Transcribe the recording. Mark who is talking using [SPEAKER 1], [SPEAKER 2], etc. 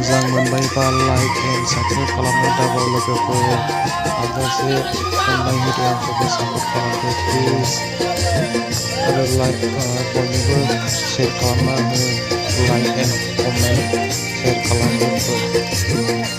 [SPEAKER 1] मोजां मोनबायबा like and subscribe खालामनो दाबाव लोगोफोर हाजासे अननाय होदो आंखौबो सापर्ट खालामदो प्लिज आरो लाइक बयनोबो शेयार खालामना हो लाइक एन्ड कमेन्ट शेयार खालामदो